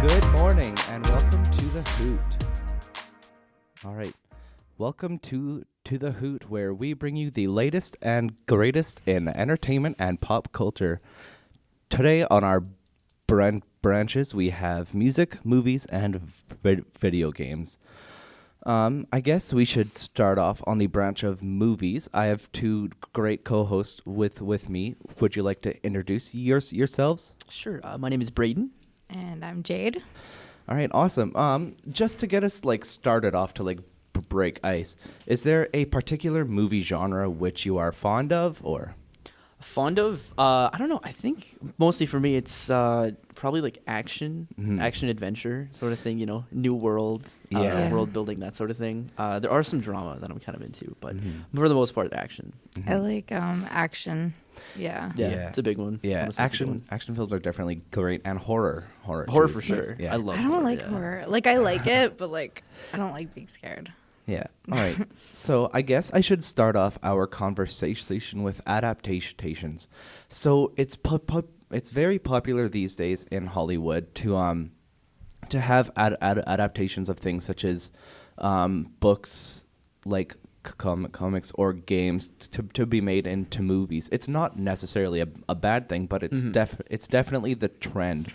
Good morning and welcome to the Hoot. All right, welcome to the Hoot, where we bring you the latest and greatest in entertainment and pop culture. Today on our branches, we have music, movies, and video games. I guess we should start off on the branch of movies. I have two great co-hosts with me. Would you like to introduce yourselves? Sure. My name is Braden. And I'm Jade. All right, awesome. Just to get us started off to break ice, is there a particular movie genre which you are fond of, or? Fond of? I don't know. I think mostly for me, it's probably action, action adventure sort of thing. You know, new world, world building, that sort of thing. There are some drama that I'm kind of into, but for the most part, action. I like action. Yeah, it's a big one. Yeah, action films are definitely great, and horror for too, sure. Yeah. I love. I don't like horror. I like it, but I don't like being scared. Yeah. All right. So I guess I should start off our conversation with adaptations. So it's very popular these days in Hollywood to have adaptations of things such as books, like comics or games, to be made into movies. It's not necessarily a bad thing, but it's it's definitely the trend.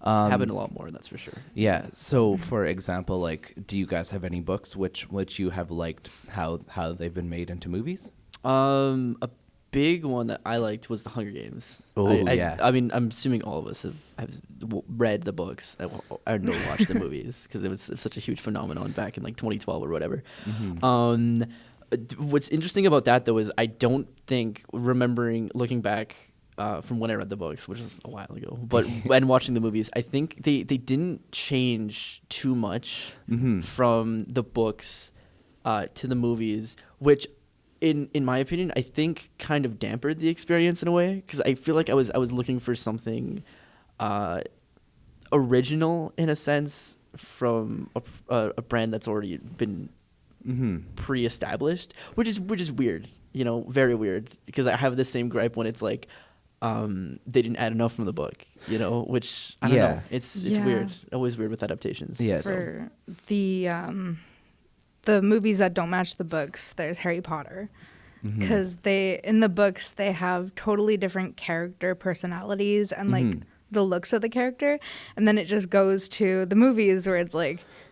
Happen a lot more, that's for sure. Yeah. So, for example, do you guys have any books which you have liked how they've been made into movies? A big one that I liked was The Hunger Games. Oh, yeah. I mean, I'm assuming all of us have read the books and watched the movies because it was such a huge phenomenon back in 2012 or whatever. Mm-hmm. What's interesting about that though is I don't think looking back. From when I read the books, which is a while ago, but when watching the movies, I think they didn't change too much from the books to the movies, which, in my opinion, I think kind of dampened the experience in a way, because I feel like I was looking for something original in a sense from a brand that's already been pre-established, which is weird, very weird, because I have the same gripe when it's they didn't add enough from the book, which I don't know. It's weird. Always weird with adaptations. Yeah. For the movies that don't match the books, there's Harry Potter, because in the books they have totally different character personalities and the looks of the character, and then it just goes to the movies where it's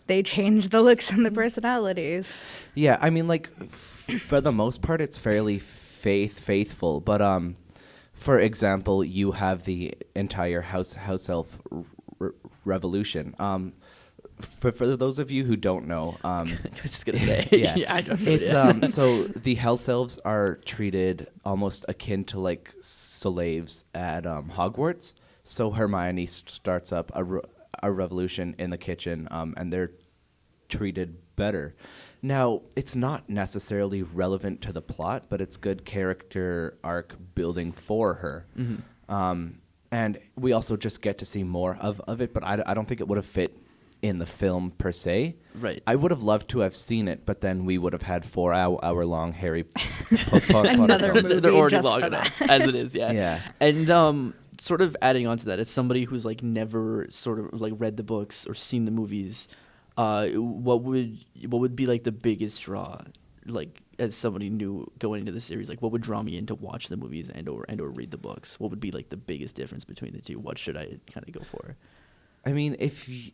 they change the looks and the personalities. Yeah, I mean, for the most part, it's fairly faithful, but for example, you have the entire house elf revolution. For those of you who don't know, I was just gonna say, I don't know. It's so the house elves are treated almost akin to slaves at Hogwarts. So Hermione starts up a revolution in the kitchen, and they're treated better. Now, it's not necessarily relevant to the plot, but it's good character arc building for her. And we also just get to see more of it, but I don't think it would have fit in the film per se. Right. I would have loved to have seen it, but then we would have had 4-hour-long Harry Potter Another films. movie They're already just long for enough, that. as it is, yeah. Yeah. And sort of adding on to that, as somebody who's never sort of read the books or seen the movies, what would be the biggest draw, as somebody new going into the series, what would draw me in to watch the movies and or read the books? What would be the biggest difference between the two? What should I kind of go for? I mean, if you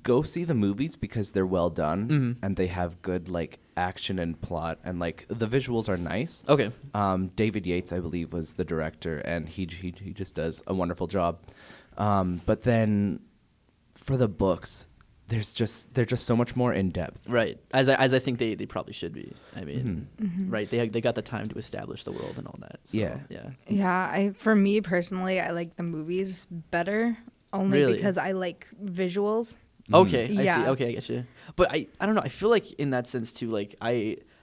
go see the movies because they're well done and they have good action and plot, and the visuals are nice. Okay. David Yates, I believe, was the director, and he just does a wonderful job. But then for the books, they're just so much more in depth. Right. As I think they probably should be. I mean, right. They got the time to establish the world and all that. So, Yeah. Yeah. For me personally, I like the movies better only Really? because I like visuals. Okay, I Yeah. see. Okay, I get you. But I don't know. I feel in that sense too.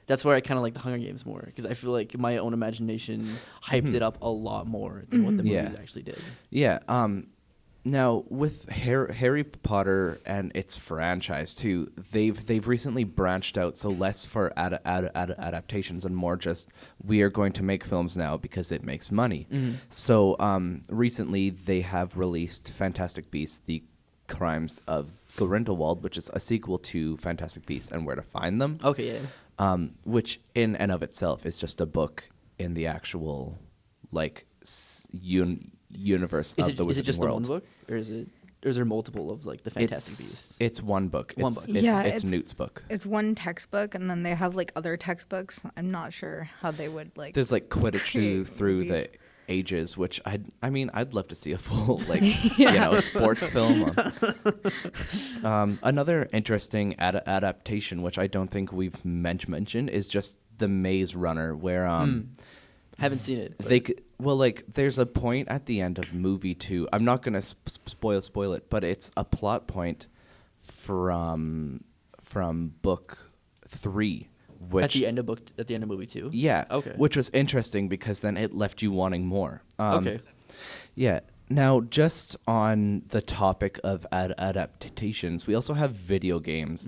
That's where I kind of like the Hunger Games more, because I feel my own imagination hyped it up a lot more than what the movies actually did. Yeah. Now with Harry Potter and its franchise too, they've recently branched out, so less for adaptations and more just we are going to make films now because it makes money. So recently they have released Fantastic Beasts: The Crimes of Grindelwald, which is a sequel to Fantastic Beasts and Where to Find Them. Okay, yeah. Which in and of itself is just a book in the actual like universe Is of it the is it Wizarding just World. the one book, or is there multiple of like the Fantastic Beasts? It's one book. One It's, book. It's, Yeah, it's it's- Newt's book. It's one textbook, and then they have like other textbooks. I'm not sure how they would like. There's like Quidditch create through the movies. ages, which I'd love to see a full like Yeah. sports film. Another interesting adaptation, which I don't think we've mentioned, is just the Maze Runner, where Haven't seen it. they there's a point at the end of movie 2. I'm not gonna spoil it, but it's a plot point from book 3, which at the end of movie 2. yeah, Okay. which was interesting because then it left you wanting more. Okay. Yeah. Now, just on the topic of adaptations, we also have video games,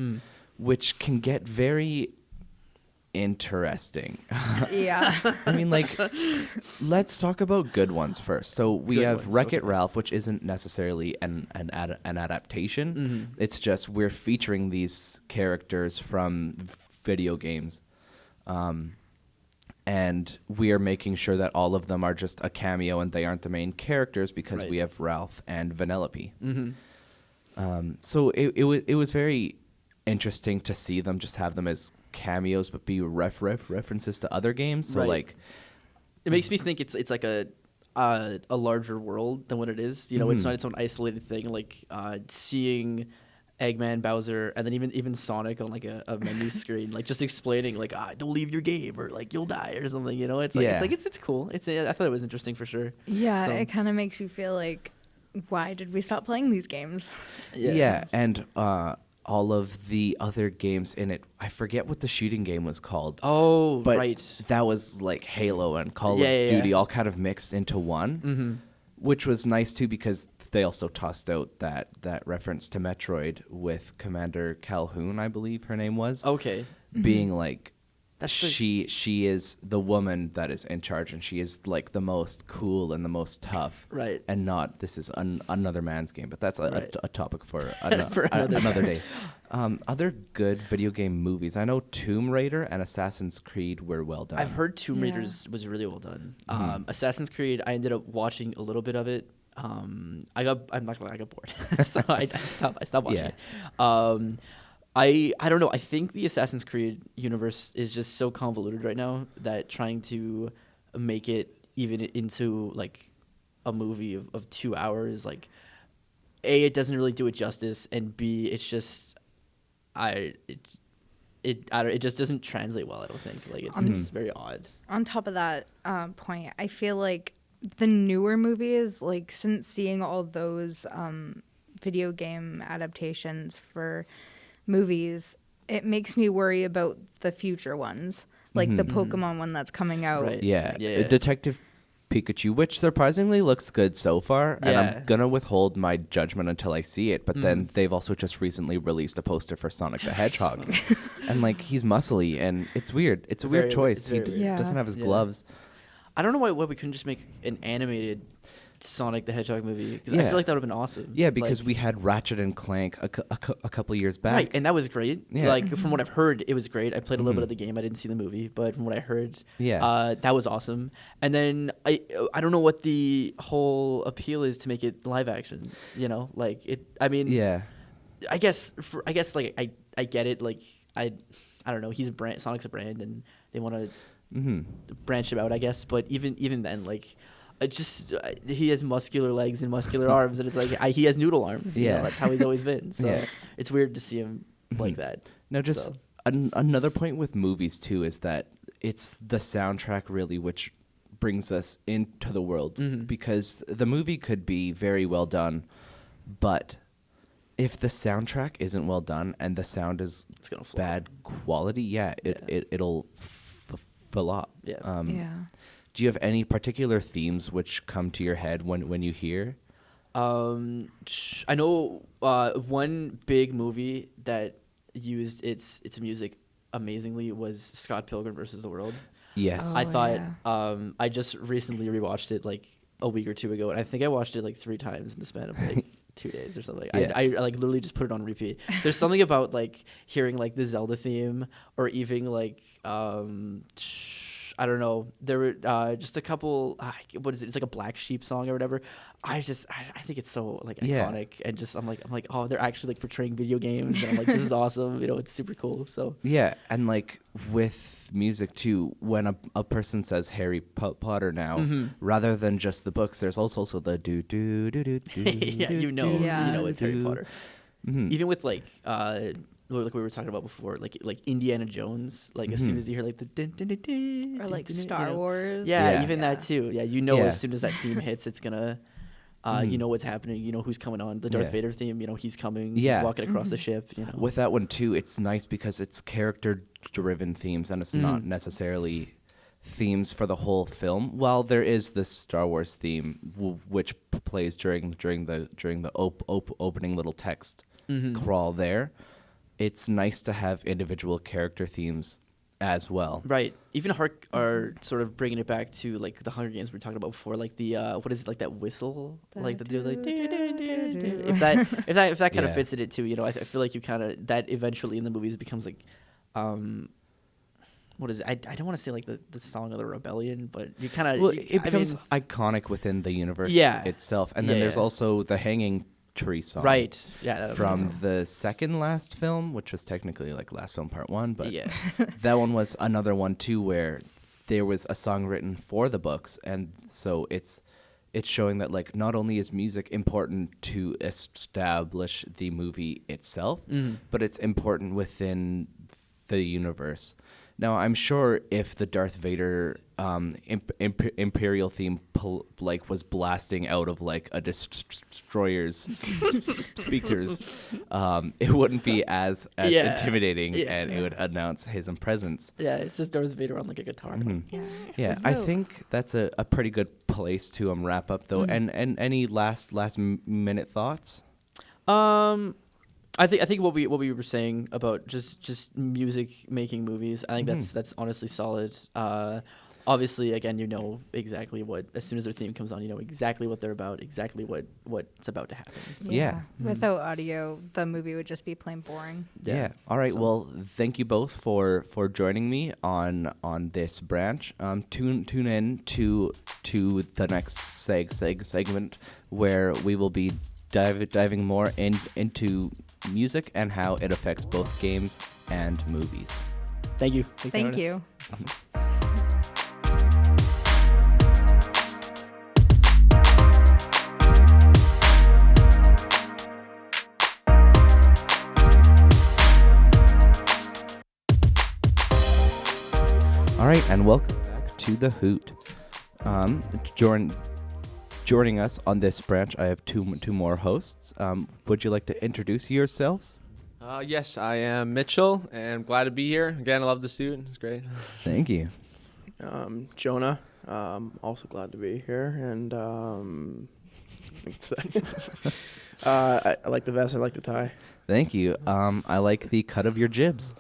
which can get very interesting. Yeah. I mean, like, let's talk about good ones first. So we Good have ones, Wreck-It okay. Ralph, which isn't necessarily an adaptation. Mm-hmm. It's just we're featuring these characters from video games. And we are making sure that all of them are just a cameo and they aren't the main characters because Right. we have Ralph and Vanellope. Mm-hmm. So it was very interesting to see them just have them as cameos but be references to other games. So Right. like It makes me think it's like a larger world than what it is. You know, it's Mhm. not its own isolated thing. Like seeing Eggman, Bowser, and then even Sonic on like a menu screen, like just explaining like don't leave your game or like you'll die or something. You know, it's like Yeah. it's cool. I thought it was interesting for sure. Yeah, So- it kind of makes you feel like, why did we stop playing these games? yeah, and all of the other games in it, I forget what the shooting game was called. Oh, But right. that was like Halo and Call Yeah, of yeah, Duty yeah. all kind of mixed into one, Mm-hmm. which was nice too because they also tossed out that reference to Metroid with Commander Calhoun, I believe her name was, Okay. being like That's the- she is the woman that is in charge and she is like the most cool and the most tough, Right. and not this is another man's game, but that's Right. a topic for, For another another day. Other good video game movies, I know Tomb Raider and Assassin's Creed were well done. I've heard Tomb Yeah. Raiders was really well done. Mhm. Assassin's Creed, I ended up watching a little bit of it. I'm not gonna lie, I got bored, so I stopped watching Yeah. it. I don't know. I think the Assassin's Creed universe is just so convoluted right now that trying to make it even into like a movie of 2 hours, like A, it doesn't really do it justice, and B, it's just it just doesn't translate well. I don't think like it's very odd. On top of that point, I feel like the newer movies, like since seeing all those video game adaptations for movies, it makes me worry about the future ones, like the Pokemon one that's coming out. Right. Yeah, Yeah. Detective Pikachu, which surprisingly looks good so far, and Yeah. I'm gonna withhold my judgment until I see it. But then they've also just recently released a poster for Sonic the Hedgehog, and like he's muscly, and it's weird. It's a weird Very- choice. it's He very weird. Yeah. doesn't have his Yeah. gloves. I don't know why we couldn't just make an animated Sonic the Hedgehog movie, because I Yeah. feel like that would have been awesome. Yeah, because Like- we had Ratchet and Clank a couple years back. Right, and that was great. Yeah. Like from what I've heard, it was great. I played a little bit Mhm. of the game. I didn't see the movie, but from what I heard, Yeah. that was awesome. And then I don't know what the whole appeal is to make it live action. You know, like it. I mean, Yeah. I guess like I get it. Like I don't know. He's a brand. Sonic's a brand, and they want to Mm-hmm. branch him out, I guess. But even then, like. He has muscular legs and muscular arms, and it's like he has noodle arms. You know, Yeah. that's how he's always been. So Yeah. it's weird to see him like Mhm. that. Now, just So. another point with movies too is that it's the soundtrack really which brings us into the world, Mhm. because the movie could be very well done, but if the soundtrack isn't well done and the sound is It's gonna flop. bad quality, it'll flop. Yeah. Yeah. Do you have any particular themes which come to your head when you hear? I know one big movie that used its music amazingly was Scott Pilgrim versus the World. Yes. Oh, I thought yeah. I just recently rewatched it like a week or two ago, and I think I watched it like 3 times in the span of like 2 days or something. Yeah. I like literally just put it on repeat. There's something about like hearing like the Zelda theme, or even like I don't know. There were just a couple. What is it? It's like a Black Sheep song or whatever. I think it's so like Yeah. iconic, and just I'm like, oh, they're actually like portraying video games, and I'm like, this is awesome. It's super cool. So Yeah, and like with music too, when a person says Harry Potter now, rather than just the books, there's also the do do do do do. yeah, Yeah. it's Harry Potter. Mm-hmm. Even with like we were talking about before, like Indiana Jones, like as soon as you hear like the din, din, din, din, Or like din, din, Star Wars. Yeah, Yeah. even that too. Yeah, Yeah. as soon as that theme hits, it's gonna, you know what's happening. You know who's coming on. The Darth Yeah. Vader theme. He's coming. Yeah. He's walking across the ship. With that one too, it's nice because it's character-driven themes, and it's not necessarily themes for the whole film. While there is this Star Wars theme, which plays during the opening little text crawl there, it's nice to have individual character themes as well. Right. Even Hark are sort of bringing it back to like the Hunger Games we were talking about before, like the what is it, like that whistle, like the like if that kind of Yeah. fits in it too. I feel like you kind of that eventually in the movies becomes like, what is it? I don't want to say like the song of the rebellion, but you kind of Well, it becomes iconic within the universe Yeah. itself, and then Yeah, there's yeah. also the hanging tree song, right. Yeah. That was from awesome. the second last film, which was technically like last film part one, but Yeah. that one was another one too where there was a song written for the books, and so it's showing that like not only is music important to establish the movie itself, but it's important within the universe. Now, I'm sure if the Darth Vader Imperial theme was blasting out of like a destroyer's speakers, it wouldn't be as Yeah. intimidating, Yeah. and it would announce his presence. Yeah. It's just Darth Vader on like a guitar. Yeah. Yeah, I think that's a pretty good place to wrap up though. And any last minute thoughts? I think what we were saying about just music making movies, I think that's honestly solid. Obviously, again, exactly what, as soon as their theme comes on, you know exactly what they're about, exactly what's about to happen. So, Yeah. Without audio, the movie would just be plain boring. Yeah. All right. So- Well, thank you both for joining me on this branch. Tune in to the next segment where we will be diving more into music and how it affects both games and movies. Thank you. Thank you. Awesome. All right, and welcome back to the Hoot. Joining us on this branch, I have two more hosts. Would you like to introduce yourselves? Yes, I am Mitchell, and glad to be here. Again, I love the suit. It's great. Thank you. Jonah, also glad to be here, and I like the vest. I like the tie. Thank you. I like the cut of your jibs.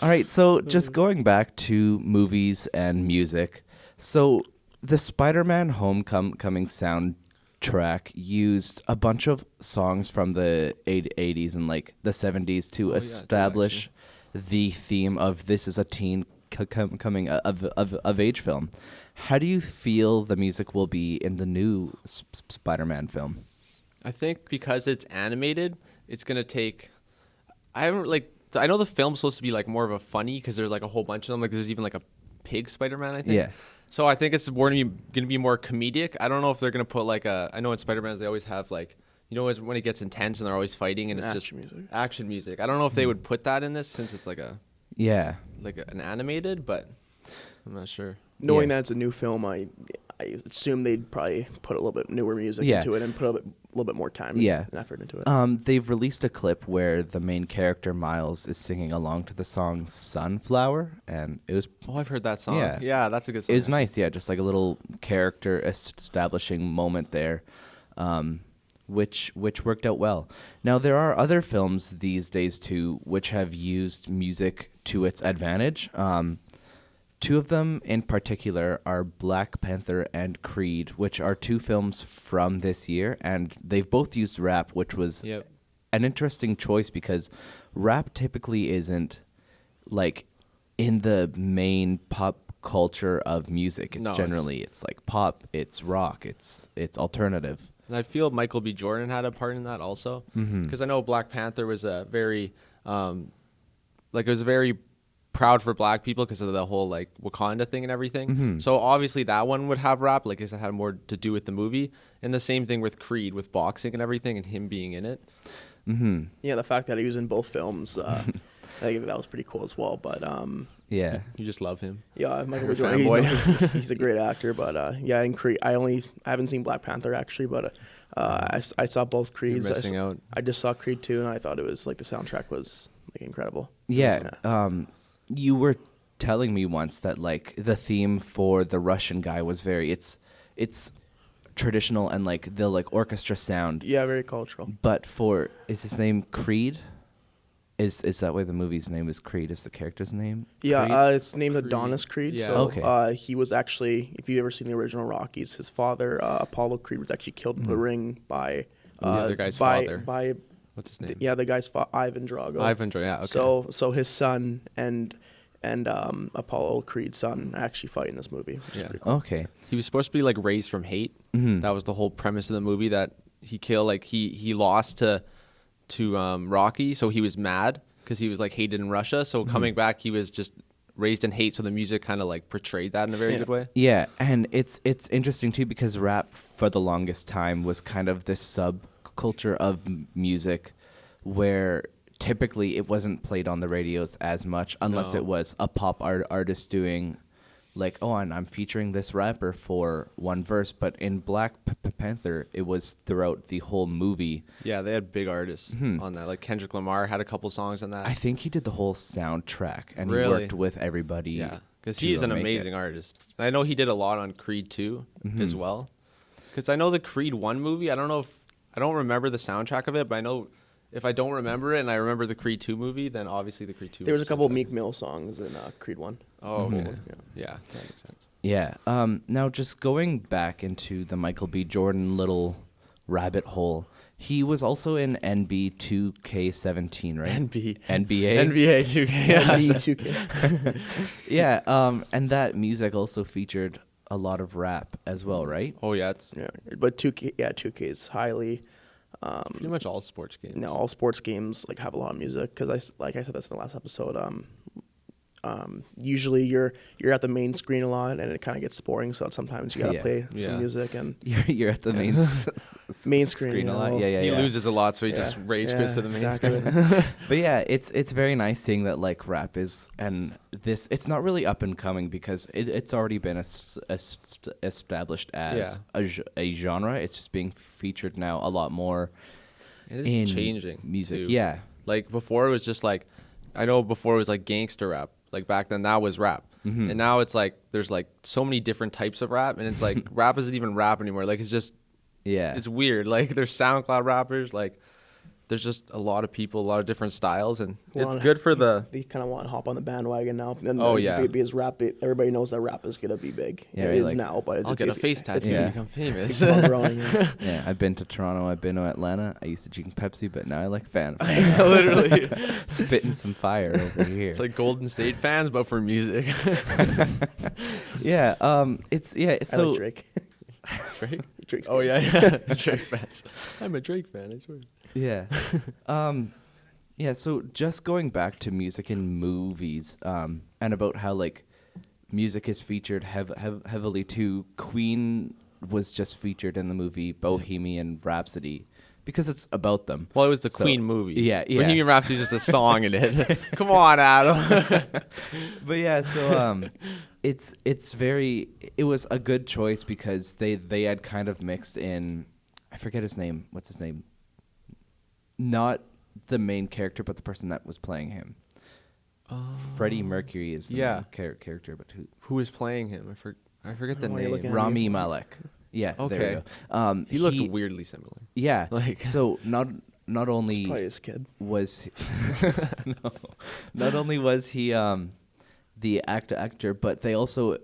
All right, so just going back to movies and music. So the Spider-Man Homecoming soundtrack used a bunch of songs from the 80s and like the 70s to yeah, it did, establish the theme of this is a teen coming of age film. How do you feel the music will be in the new Spider-Man film? I think because it's animated, it's gonna take. I know the film's supposed to be like more of a funny because there's like a whole bunch of them. Like there's even like a pig Spider-Man, I think. Yeah. So I think it's gonna be more comedic. I don't know if they're gonna put like I know in Spider-Man they always have like when it gets intense and they're always fighting and it's Action just music. action music. I don't know if they would put that in this since it's like an animated, but I'm not sure. Knowing Yeah. that it's a new film, I assume they'd probably put a little bit newer music Yeah. into it and put a little bit more time Yeah. and effort into it. They've released a clip where the main character Miles is singing along to the song "Sunflower," and it was Oh, I've heard that song. Yeah. Yeah, that's a good song. it was nice. Yeah, just like a little character establishing moment there, which worked out well. Now there are other films these days too which have used music to its advantage. two of them in particular are Black Panther and Creed, which are two films from this year, and they've both used rap, which was Yep. an interesting choice because rap typically isn't like in the main pop culture of music. It's No, generally it's like pop, it's rock, it's alternative. And I feel Michael B. Jordan had a part in that also, because I know Black Panther was a very, it was very proud for Black people because of the whole like Wakanda thing and everything. So obviously that one would have rap, like I said, had more to do with the movie. And the same thing with Creed, with boxing and everything, and him being in it. Yeah, the fact that he was in both films, I think that was pretty cool as well. But Yeah. You just love him. yeah, Michael You're B. a Jordan, fanboy. he's a great actor. But yeah, in Creed, I haven't seen Black Panther actually, but I saw both You're Creeds. missing out. I just saw Creed 2, and I thought it was like the soundtrack was like incredible. Yeah. You were telling me once that like the theme for the Russian guy was it's traditional and like the like orchestra sound. Yeah, very cultural. But is his name Creed? Is that why the movie's name is Creed? Is the character's name? Yeah, Creed? it's named Creed. Adonis Creed. Yeah. So Okay. he was actually, if you've ever seen the original Rockies, his father, Apollo Creed, was actually killed in the ring by The other guy's by, father. By What's his name? yeah, the guy's Ivan Drago. Ivan Drago. Yeah. Okay. So his son and Apollo Creed's son actually fight in this movie. Which is Yeah. pretty cool. Okay. He was supposed to be like raised from hate. Mhm. That was the whole premise of the movie, that he killed, like he lost to Rocky, so he was mad because he was like hated in Russia. So coming back, he was just raised in hate. So the music kind of like portrayed that in a very Yeah. good way. Yeah, and it's interesting too because rap for the longest time was kind of this subculture of music where typically it wasn't played on the radios as much unless No. it was a pop artist doing like, oh, and I'm featuring this rapper for one verse. But in Black Panther, it was throughout the whole movie. Yeah, they had big artists on that. Like Kendrick Lamar had a couple songs on that. I think he did the whole soundtrack and he Really? worked with everybody. Yeah, because to he's an make it. amazing artist. And I know he did a lot on Creed 2 as well. Because I know the Creed 1 movie, I don't remember the soundtrack of it, but I know if I don't remember it and I remember the Creed 2 movie, then obviously the Creed 2 There was a couple of soundtrack. Meek Mill songs in Creed 1. Oh, okay. Yeah. Yeah, that makes sense. Yeah. Now, just going back into the Michael B. Jordan little rabbit hole, he was also in NB 2K17, right? NBA. NBA. 2K. Yeah. NBA 2K. Yeah. And that music also featured a lot of rap as well, right? Oh, yeah, it's Yeah, but 2K is highly. pretty much all sports games. All sports games like have a lot of music because like I said this in the last episode. Usually you're at the main screen a lot and it kind of gets boring, so sometimes you gotta Yeah. play Yeah. some music and You're at the main Main a screen, lot. yeah. Yeah. He yeah. loses a lot, so he Yeah. just rage quits to the main exactly. screen. But yeah, it's very nice seeing that like rap is, and this, it's not really up and coming because it's already been established as a genre. It's just being featured now a lot more It in is changing. music. too. Yeah. Like before it was just like, I know before it was like gangster rap. Like back then that was rap. Mhm. And now it's like there's like so many different types of rap, and it's like rap isn't even rap anymore. Like it's just Yeah. it's weird. Like there's SoundCloud rappers, like there's just a lot of people, a lot of different styles, and Well, it's good for the They kind of want to hop on the bandwagon now. And Oh, yeah. because everybody knows that rap is gonna be big. Yeah, It right, is like, now, but I'll get a face tattoo yeah. and become famous. It's all growing. Yeah, I've been to Toronto, I've been to Atlanta. I used to drink Pepsi, but now I like Fanta. Literally. Spitting some fire over here. It's like Golden State fans, but for music. Yeah, it's I so like Drake. Drake? Drake's Oh good. yeah, Drake fans. I'm a Drake fan, I swear. yeah. Yeah, so just going back to music in movies, and about how like music is featured heavily too. Queen was just featured in the movie Bohemian Rhapsody because it's about them. Well, it was the So- Queen movie. Yeah, yeah. Bohemian Rhapsody is just a song in it. Come on, Adam. But yeah, so it was a good choice because they had kind of mixed in, I forget his name. What's his name? Not the main character, but the person that was playing him. Freddie Mercury is the Yeah. main character, but Who is playing him? I forget the Why are you name. looking at Rami Malek. Yeah, there we Okay. go. He looked weirdly similar. Yeah. Like- So not only Probably his kid. was not only was he the actor, but they also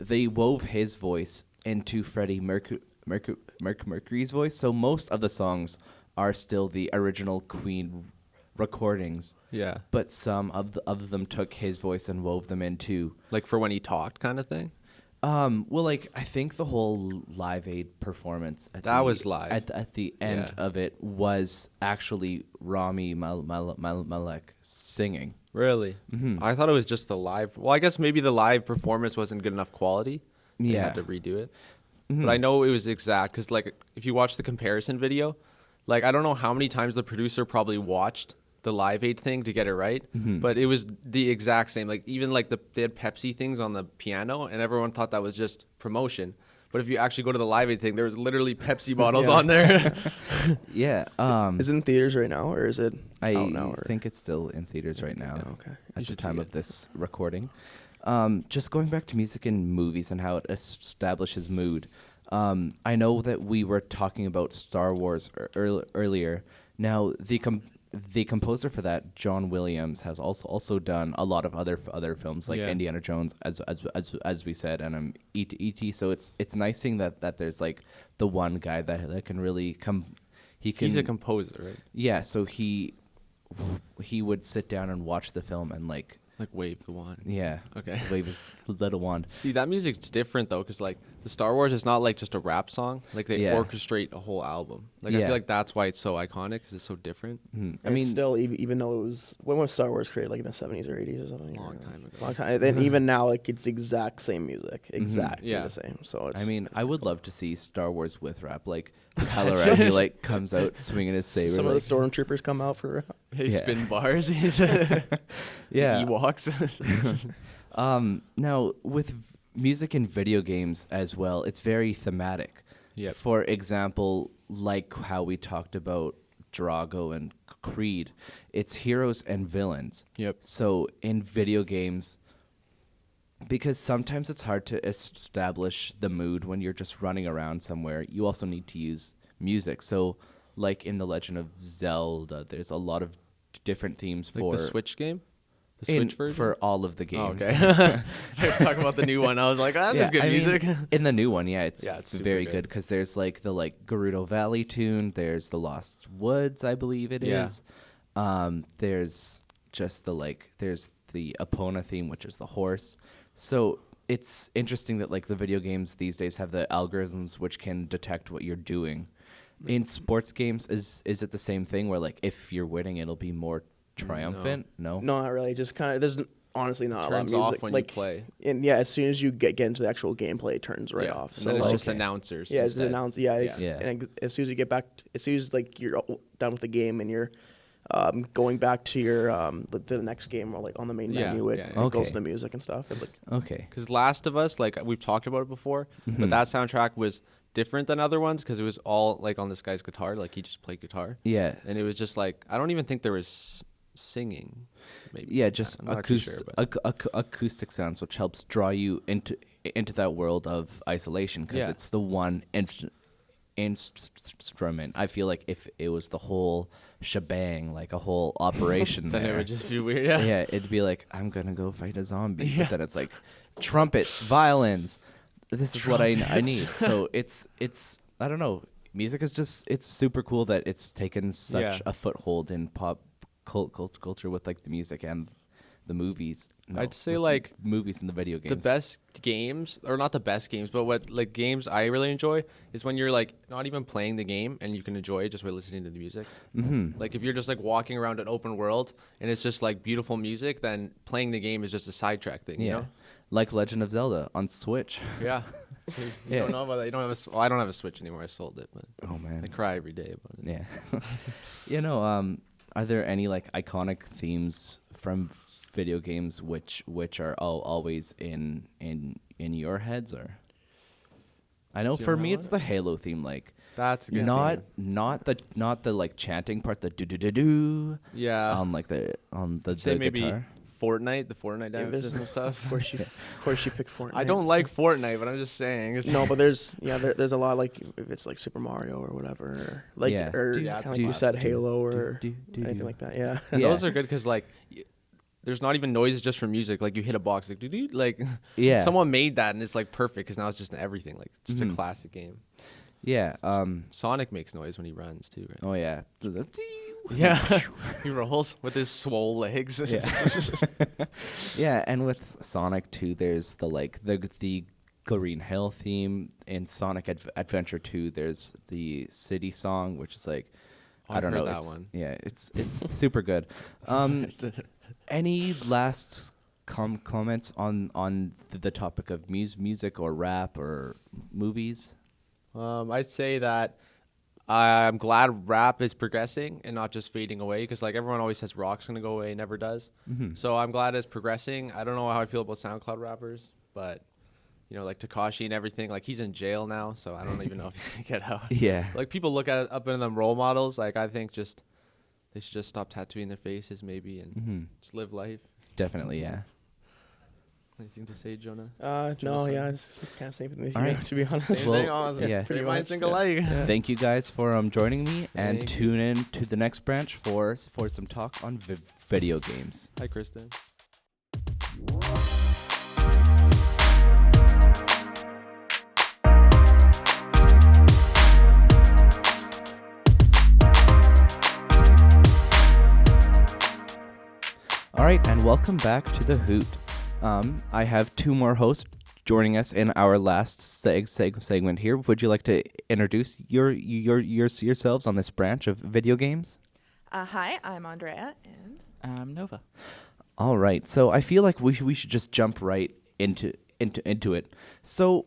they wove his voice into Freddie Mercury's voice. So most of the songs are still the original Queen recordings, Yeah. but some of them took his voice and wove them into. Like for when he talked kind of thing? Well, like I think the whole Live Aid performance Was live. at the end Yeah. of it was actually Rami Malek singing. Really? I thought it was just the live. Well, I guess maybe the live performance wasn't good enough quality. They Yeah. had to redo it. But I know it was exact because, like, if you watch the comparison video, like, I don't know how many times the producer probably watched the Live Aid thing to get it right, but it was the exact same. Like, even like they had Pepsi things on the piano, and everyone thought that was just promotion. But if you actually go to the Live Aid thing, there was literally Pepsi bottles on there. Yeah. Is it in theaters right now, or is it I out now? Or? think it's still in theaters right now. Okay. At the should time see of it. this recording. Just going back to music and movies and how it establishes mood. I know that we were talking about Star Wars earlier. Now, the composer for that, John Williams, has also done a lot of other films like Yeah. Indiana Jones, as we said, and E.T. So it's nice seeing that there's like the one guy that can really He's a composer, right? yeah. So he would sit down and watch the film and like wave the wand. yeah, Okay. wave his little wand. See, that music's different though, because like the Star Wars is not like just a rap song. Like they Yeah. orchestrate a whole album. Like I Yeah. feel like that's why it's so iconic, because it's so different. I mean, still, even though it was when was Star Wars created, like in the 70s or 80s or something? Long or- time ago. Long time. And even now, like it's the exact same music, exactly Yeah. the same. So it's. I mean, I would love to see Star Wars with rap. Like Kylo Ren, he like comes out swinging his saber. some of like, the stormtroopers come out for. They Yeah. spin bars. yeah. Ewoks. Now with music and video games as well, it's very thematic. Yep. For example, like how we talked about Drago and Creed, it's heroes and villains. Yep. So in video games, because sometimes it's hard to establish the mood when you're just running around somewhere, you also need to use music. So like in The Legend of Zelda, there's a lot of different themes Like for the Switch game? The in- Switch version? for all of the Oh, games. okay. I was talking about the new one. I was like, that is good I mean, music. in the new one, yeah, it's super very good. good because there's like the Gerudo Valley tune. There's the Lost Woods, I believe it Yeah. is. There's just there's the Epona theme, which is the horse. So it's interesting that like the video games these days have the algorithms which can detect what you're doing. In sports games, is it the same thing where like if you're winning, it'll be more triumphant? No. No, not really. Just kind of. There's honestly not a lot of Turns music. off when like, you play. And yeah, as soon as you get into the actual gameplay, it turns right Yeah. off. And So then it's like, just Okay. announcers. yeah, it's instead. announced. Yeah, Yeah. and as soon as you get back, as soon as like you're done with the game and you're going back to your the next game or like on the main Yeah, menu, it, yeah, it yeah. Okay. goes to the music and stuff. It's like, Okay. Because Last of Us, like we've talked about it before, but that soundtrack was different than other ones because it was all like on this guy's guitar, like he just played guitar, Yeah. and it was just like I don't even think there was singing. Maybe Yeah, just I'm not actually sure, but acoustic sounds, which helps draw you into that world of isolation because Yeah. it's the one instrument. I feel like if it was the whole shebang, like a whole operation, then there, it would just be weird. Yeah. yeah, it'd be like I'm gonna go fight a zombie, but then it's like trumpets, violins. This is what I need. So it's I don't know. Music is just it's super cool that it's taken such Yeah. a foothold in pop culture with like the music and the movies. No, I'd say, with like, the movies and the video games. The best games, or not the best games, but what like games I really enjoy is when you're like not even playing the game and you can enjoy it just by listening to the music. Mm-hmm. Like if you're just like walking around an open world and it's just like beautiful music, then playing the game is just a sidetrack thing. You Yeah, know? like Legend of Zelda on Switch. Yeah. You Yeah. don't know about that. You don't have well, I don't have a Switch anymore. I sold it, but Oh man. I cry every day about it. Yeah. You know, are there any like iconic themes from video games which are always in your heads, or? I know Do you for know me one? it's the Halo theme, like That's a good not theme. not the like chanting part, the do do do do Yeah. on the Say maybe guitar. Fortnite, the Fortnite Yeah, dances there's- and stuff. of course you pick Fortnite. I don't like Fortnite, but I'm just saying. It's No, but there's there's a lot like if it's like Super Mario or whatever, or like Yeah. or Yeah, kind it's of a like you said classic. Halo or Do, do, do, anything do. like that. Yeah. And Yeah. those are good because like there's not even noises just from music. Like you hit a box, like doo like Yeah. someone made that and it's like perfect because now it's just in everything. Like it's just a classic game. Yeah. Sonic makes noise when he runs too, right? Oh yeah. Yeah, he rolls with his swole legs. Yeah. Yeah, and with Sonic 2, there's the Green Hill theme. In Sonic Adventure 2, there's the city song, which is like, Oh, I I've don't heard know. that It's, one. yeah, it's super good. Any last comments on the topic of music or rap or movies? I'd say that I'm glad rap is progressing and not just fading away because like everyone always says rock's gonna go away, it never does. So I'm glad it's progressing. I don't know how I feel about SoundCloud rappers, but you know, like Tekashi and everything, like he's in jail now, so I don't even know if he's gonna get out. Yeah. Like people look at it up in them role models. Like I think they should just stop tattooing their faces maybe and just live life. Definitely, yeah. Anything to say, Jonah? No, yeah, I just can't say anything with All you, right. to be honest. Same Well, thing, honestly. yeah. Pretty much much, think yeah. alike. Thank you guys for joining me, and Thank tune in to the next branch for some talk on video games. Hi, Kristen. All right, and welcome back to the Hoot. I have two more hosts joining us in our last segment here. Would you like to introduce yourselves on this branch of video games? Hi, I'm Andrea, and Nova. All right, so I feel like we should just jump right into it. So,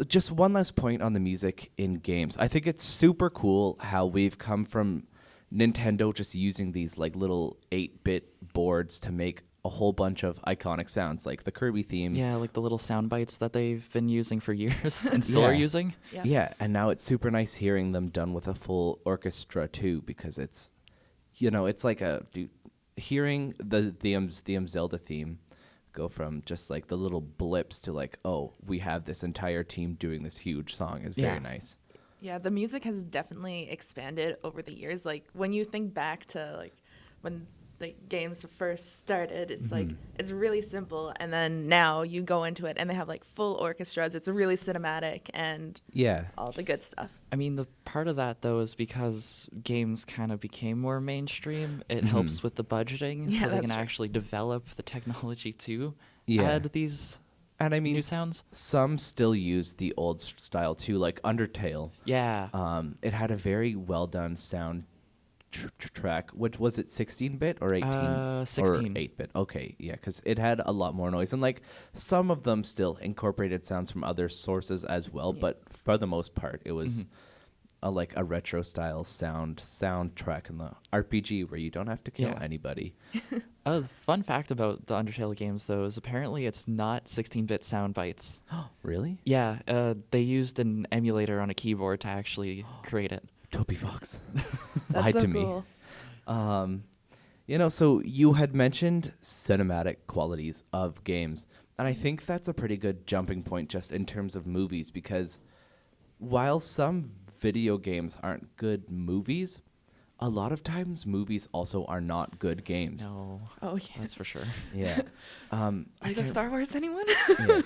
just one last point on the music in games. I think it's super cool how we've come from Nintendo just using these like little 8-bit boards to make a whole bunch of iconic sounds, like the Kirby theme. Yeah, like the little sound bites that they've been using for years and still are Yeah. using. Yeah, and now it's super nice hearing them done with a full orchestra too, because it's, it's like hearing the Zelda theme go from just like the little blips to like, oh, we have this entire team doing this huge song is very Yeah. nice. yeah, the music has definitely expanded over the years. Like when you think back to like when like games first started, it's like it's really simple, and then now you go into it and they have like full orchestras. It's really cinematic and Yeah. all the good stuff. I mean, the part of that though is because games kind of became more mainstream. It helps with the budgeting, Yeah, so they that's can true. actually develop the technology to Yeah. add these. And I mean, New sounds? some still use the old style too, like Undertale. Yeah. It had a very well done sound track. What was it, 16-bit or 18? 16. Or 8-bit. Okay, yeah, because it had a lot more noise, and like some of them still incorporated sounds from other sources as well. Yeah. But for the most part, it was like a retro style soundtrack in the RPG where you don't have to kill Yeah. anybody. The fun fact about the Undertale games though is apparently it's not 16-bit sound bites. Really? Yeah, they used an emulator on a keyboard to actually create it. Toby Fox That's lied so to me. cool. So you had mentioned cinematic qualities of games, and I think that's a pretty good jumping point just in terms of movies, because while some video games aren't good movies, a lot of times movies also are not good games. No, Oh yeah. that's for sure. Yeah. I Like can't- Star Wars, anyone? yeah.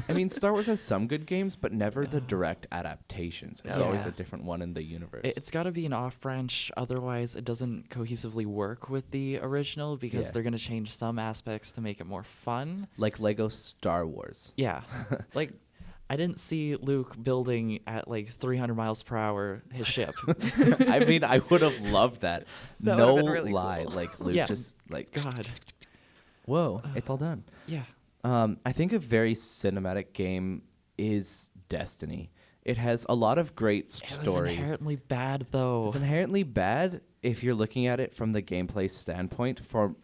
I mean, Star Wars has some good games, but never the direct adaptations. It's always Yeah. a different one in the universe. It's got to be an off branch, otherwise it doesn't cohesively work with the original because Yeah. they're going to change some aspects to make it more fun. like Lego Star Wars. Yeah. Like, I didn't see Luke building at like 300 miles per hour his ship. I mean, I would have loved that. That no would've been really lie. cool. Like Luke Yeah. just like, God. whoa, it's all done. Yeah. I think a very cinematic game is Destiny. It has a lot of great It was story. inherently bad though. It's inherently bad if you're looking at it from the gameplay standpoint for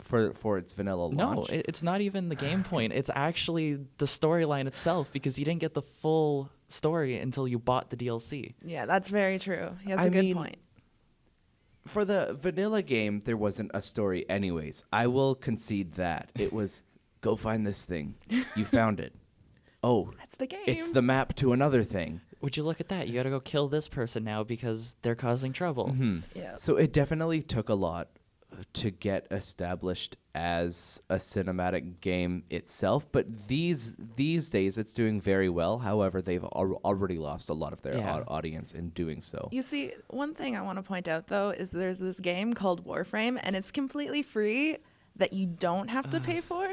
its vanilla No, launch. it's not even the game point. It's actually the storyline itself because you didn't get the full story until you bought the DLC. Yeah, that's very true. He has I a good mean, point. For the vanilla game, there wasn't a story anyways. I will concede that. It was, go find this thing. You found it. Oh, That's the game. it's the map to another thing. Would you look at that? You got to go kill this person now because they're causing trouble. Mm-hmm. Yeah. So it definitely took a lot to get established as a cinematic game itself, but these days it's doing very well. However, they've already lost a lot of their Yeah. audience in doing so. You see, one thing I want to point out though is there's this game called Warframe, and it's completely free that you don't have to pay for.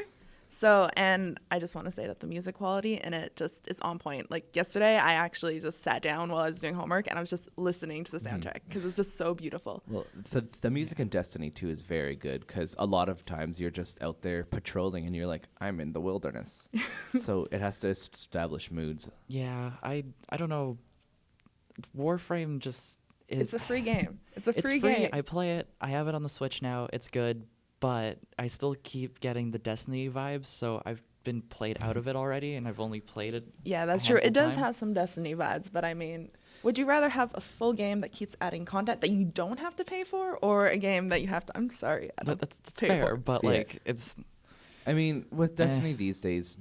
So, and I just want to say that the music quality in it just is on point. Like yesterday, I actually just sat down while I was doing homework and I was just listening to the soundtrack because it's just so beautiful. Well, the music in Destiny 2 is very good because a lot of times you're just out there patrolling and you're like, I'm in the wilderness. So it has to establish moods. Yeah, I don't know. Warframe just It's a free game. It's a it's free free. game. I play it. I have it on the Switch now. It's good, but I still keep getting the Destiny vibes. So I've been played out of it already, and I've only played it. Yeah, that's a true. It handful does times. have some Destiny vibes, but I mean, would you rather have a full game that keeps adding content that you don't have to pay for, or a game that you have to? I'm sorry, I don't That's pay fair, for. but Yeah. like it's I mean, with Destiny these days,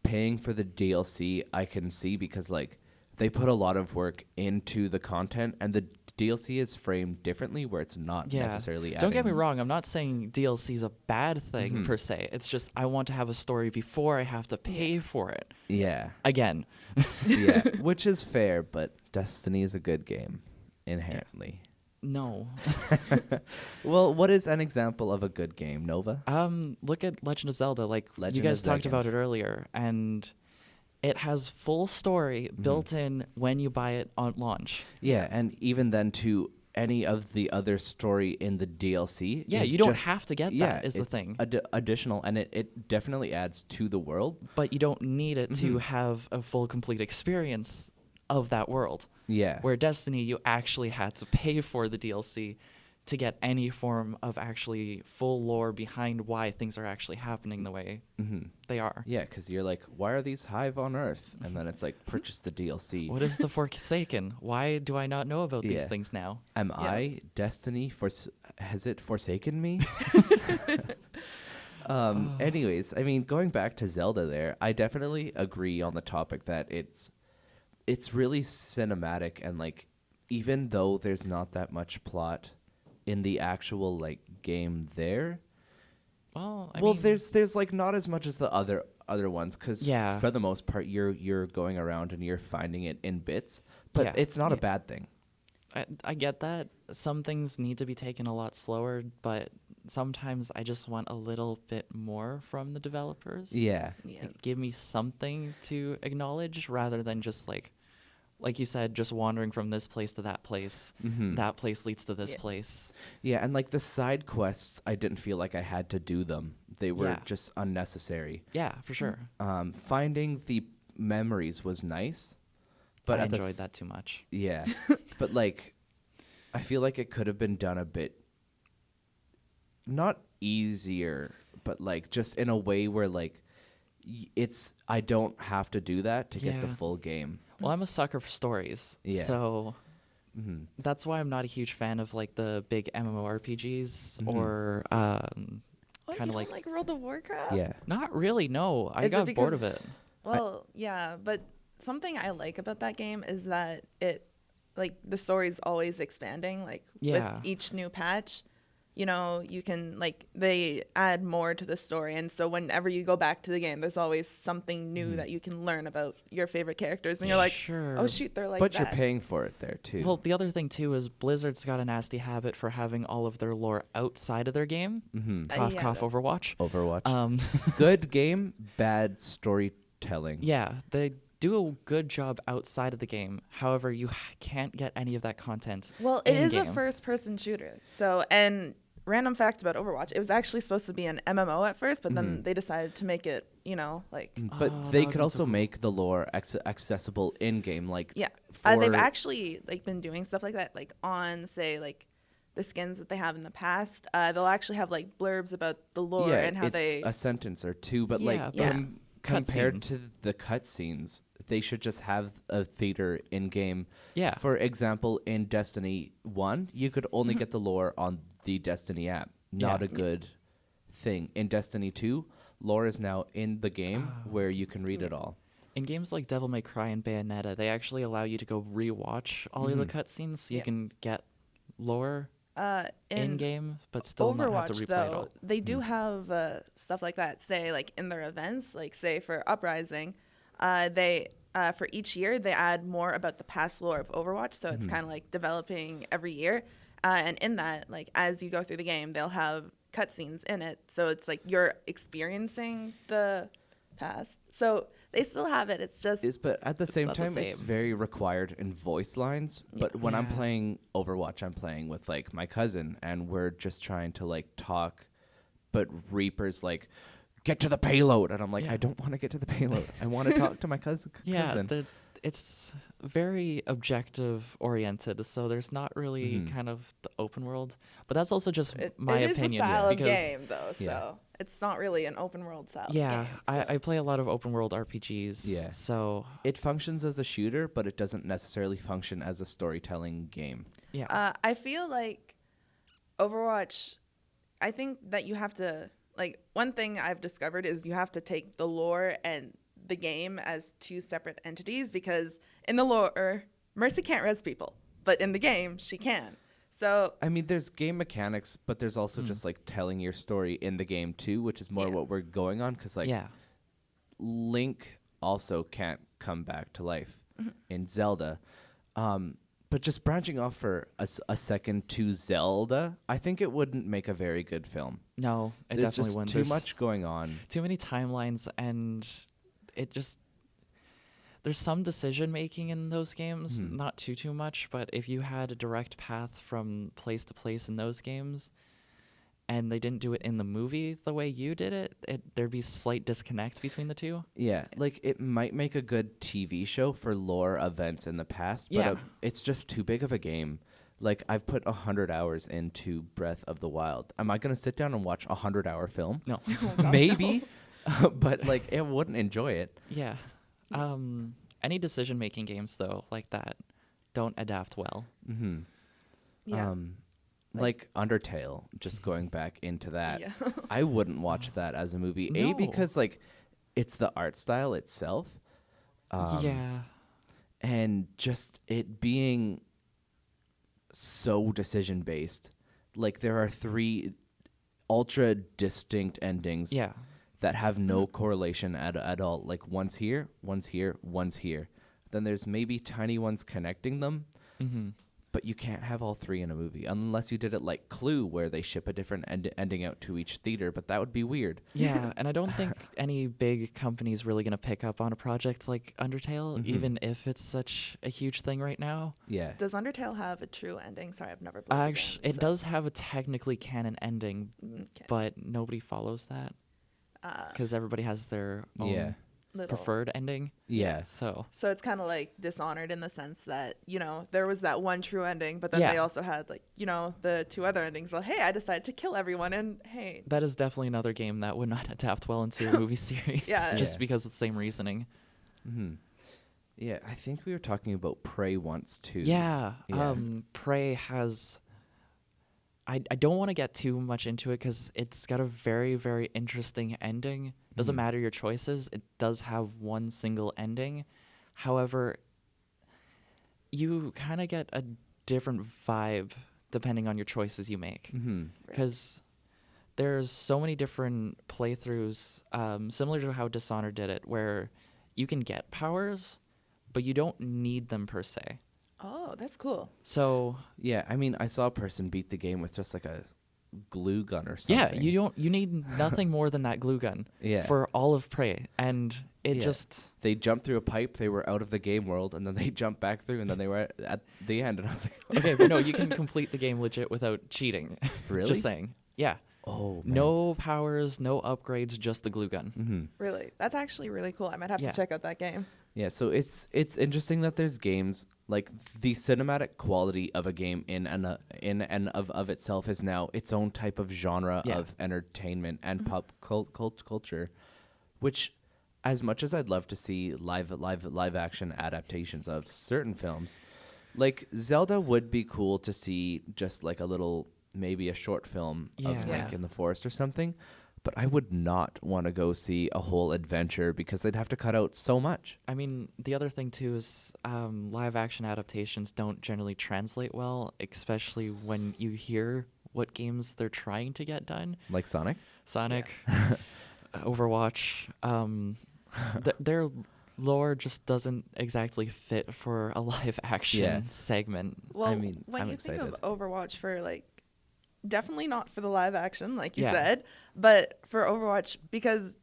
paying for the DLC, I can see because like they put a lot of work into the content, and the DLC is framed differently, where it's not yeah. necessarily. Don't get me adding- wrong. I'm not saying DLC is a bad thing per se. It's just I want to have a story before I have to pay for it Yeah, again. yeah, which is fair, but Destiny is a good game inherently. No. Well, what is an example of a good game, Nova? Look at Legend of Zelda. Like Legend you guys of talked Zelda. about it earlier, and it has full story built in when you buy it on launch. Yeah, and even then, to any of the other story in the DLC. Yeah, is you don't just- have to get yeah, that. Is the it's thing. additional, and it definitely adds to the world. But you don't need it to have a full, complete experience of that world. Yeah, Where Destiny, you actually had to pay for the DLC to get any form of actually full lore behind why things are actually happening the way they are. yeah, because you're like, why are these hive on Earth? And then it's like, purchase the DLC. What is the Forsaken? Why do I not know about these Yeah. things now? Am I Destiny? Has it forsaken me? Anyways, I mean, going back to Zelda, there, I definitely agree on the topic that it's really cinematic, and like, even though there's not that much plot in the actual like game there. Well, Well, there's like not as much as the other ones, because Yeah. for the most part you're going around and you're finding it in bits, but Yeah. it's not a Yeah. bad thing. I get that. Some things need to be taken a lot slower, but sometimes I just want a little bit more from the developers. Yeah. Yeah. Give me something to acknowledge rather than just like you said, just wandering from this place to that place. That place leads to this Yeah. place. Yeah, and like the side quests, I didn't feel like I had to do them. They were Yeah. just unnecessary. Yeah, for sure. Finding the memories was nice, but I at the enjoyed s- that too much. Yeah, but like, I feel like it could have been done a bit, not easier, but like just in a way where like, I don't have to do that to get the Yeah. full game. Well, I'm a sucker for stories. Yeah. So that's why I'm not a huge fan of like the big MMORPGs or Oh, kind you of don't like like World of Warcraft? Yeah. not really. No, I Is it got bored of because- it. Well, yeah, but something I like about that game is that it, like, the story's always expanding. Like, Yeah. with each new patch, you know, you can, like, they add more to the story. And so whenever you go back to the game, there's always something new that you can learn about your favorite characters. And you're like, Sure. oh, shoot, they're like But that. you're paying for it there too. Well, the other thing too is Blizzard's got a nasty habit for having all of their lore outside of their game. Cough, yeah, cough, that- Overwatch. Overwatch. Good game, bad storytelling. Yeah, they do a good job outside of the game. However, you can't get any of that content. Well, it is a in-game. first-person shooter. So, and random fact about Overwatch, it was actually supposed to be an MMO at first, but then they decided to make it, you know, like, But Oh, they that could would've also been so make the lore accessible in game, like yeah. For, They've actually, like, been doing stuff like that, like, on, say, like, the skins that they have in the past. They'll actually have, like, blurbs about the lore yeah, and how it's they... a sentence or two, but Yeah, like but Yeah. compared cutscenes. to the cutscenes, they should just have a theater in game. Yeah. For example, in Destiny 1, you could only get the lore on the Destiny app. Not Yeah. a good thing. In Destiny 2, lore is now in the game where you can read it all. In games like Devil May Cry and Bayonetta, they actually allow you to go rewatch all of the cutscenes so you Yeah. can get lore In game, but still not have to Overwatch, replay it though, all. they do have stuff like that. Say, like in their events, like say for Uprising, they for each year they add more about the past lore of Overwatch. So it's kind of like developing every year, and in that, like as you go through the game, they'll have cutscenes in it. So it's like you're experiencing the past. So they still have it. It's just But at the same not the time, it's same. very required in voice lines. But when I'm Yeah. playing Overwatch, I'm playing with like my cousin, and we're just trying to like talk. But Reaper's like, get to the payload, and I'm like, Yeah. I don't want to get to the payload. I want to talk to my cousin. Yeah, it's very objective oriented, so there's not really kind of the open world. But that's also just my it opinion. is the style of because game, though. So it's not really an open world style. yeah, of game, so. I play a lot of open world RPGs. Yeah. So It functions as a shooter, but it doesn't necessarily function as a storytelling game. yeah. I feel like Overwatch, I think that you have to, like, one thing I've discovered is you have to take the lore and the game as two separate entities, because in the lore, Mercy can't res people, but in the game, she can. So, I mean, there's game mechanics, but there's also just like telling your story in the game too, which is more Yeah. what we're going on. Because like yeah. Link also can't come back to life in Zelda. But just branching off for a second to Zelda, I think it wouldn't make a very good film. No, it There's definitely just wouldn't. too There's much going on. too many timelines, and it just there's some decision making in those games, not too much, but if you had a direct path from place to place in those games and they didn't do it in the movie the way you did it, there'd be slight disconnect between the two. Yeah, like it might make a good TV show for lore events in the past, but Yeah. it's just too big of a game. Like I've put 100 hours into Breath of the Wild. Am I gonna sit down and watch a 100-hour film? No. Maybe, but like I wouldn't enjoy it. Yeah. Any decision making games though like that don't adapt well. Mm-hmm. yeah. Like Undertale, just going back into that, Yeah. I wouldn't watch that as a movie. No. Because like it's the art style itself. Yeah. And just it being so decision based. Like there are 3 ultra distinct endings Yeah. that have no correlation at all. Like one's here, one's here, one's here. Then there's maybe tiny ones connecting them. Mm-hmm. But you can't have all 3 in a movie unless you did it like Clue, where they ship a different ending out to each theater. But that would be weird. Yeah, and I don't think any big company's really going to pick up on a project like Undertale, even if it's such a huge thing right now. Yeah. Does Undertale have a true ending? Sorry, I've never played the Actually, game, it so- does have a technically canon ending, Okay. but nobody follows that because everybody has their own Yeah. Little. preferred ending. Yeah. So So it's kind of like Dishonored in the sense that, you know, there was that one true ending, but then Yeah. they also had, like, you know, the 2 other endings. Well, hey, I decided to kill everyone, and hey. that is definitely another game that would not adapt well into a movie series. Yeah. Just Yeah. because of the same reasoning. Mm-hmm. Yeah, I think we were talking about Prey once too. Yeah. Yeah. Prey has. I don't want to get too much into it because it's got a very, very interesting ending. Doesn't matter your choices. It does have one single ending. However, you kind of get a different vibe depending on your choices you make. Mm-hmm. Because there's so many different playthroughs, similar to how Dishonored did it, where you can get powers, but you don't need them per se. Oh, that's cool. So Yeah, I mean, I saw a person beat the game with just like a glue gun or something. yeah, you need nothing more than that glue gun Yeah. for all of Prey, and it Yeah. just They jumped through a pipe, they were out of the game world, and then they jumped back through, and then they were at the end, and I was like, okay. But no, you can complete the game legit without cheating. really? Just saying. Yeah. Oh, man. No powers, no upgrades, just the glue gun. Mm-hmm. Really? That's actually really cool. I might have Yeah. to check out that game. Yeah, so it's interesting that there's games like the cinematic quality of a game in and of itself is now its own type of genre Yeah. of entertainment and pop culture, which, as much as I'd love to see live action adaptations of certain films, like Zelda would be cool to see just like a little, maybe a short film of Yeah. Link in the Forest or something. but I would not want to go see a whole adventure because they'd have to cut out so much. I mean, the other thing too is live action adaptations don't generally translate well, especially when you hear what games they're trying to get done. Like Sonic? Sonic, Overwatch, their lore just doesn't exactly fit for a live action Yeah. segment. Well, I mean, when I'm you excited. think of Overwatch for like, definitely not for the live action, like you Yeah. said, but for Overwatch because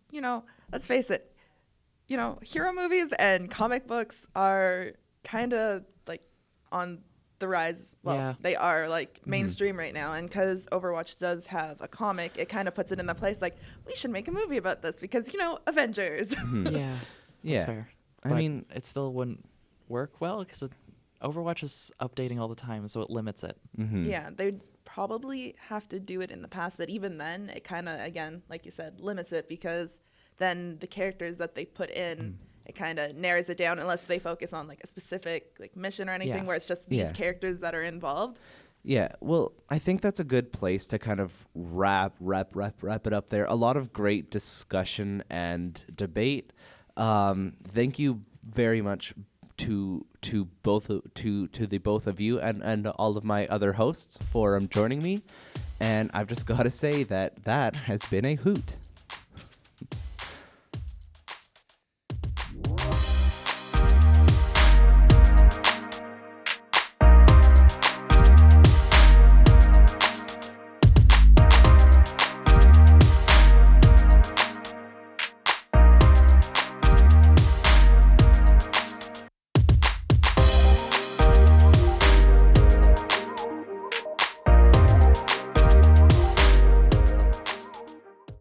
let's face it, hero movies and comic books are kind of like on the rise. Well, Yeah. they are like mainstream right now, and because Overwatch does have a comic, it kind of puts it in the place like we should make a movie about this because Avengers. Yeah, Yeah. that's fair. I But mean- it still wouldn't work well because Overwatch is updating all the time, so it limits it. Mm-hmm. Yeah, they'd probably have to do it in the past, but even then, it kind of, again, like you said, limits it because then the characters that they put in, it kind of narrows it down unless they focus on like a specific like mission or anything Yeah. where it's just these Yeah. characters that are involved. Yeah, well, I think that's a good place to kind of wrap it up there. A lot of great discussion and debate. Thank you very much to the both of you and all of my other hosts for joining me. And I've just got to say that has been a hoot.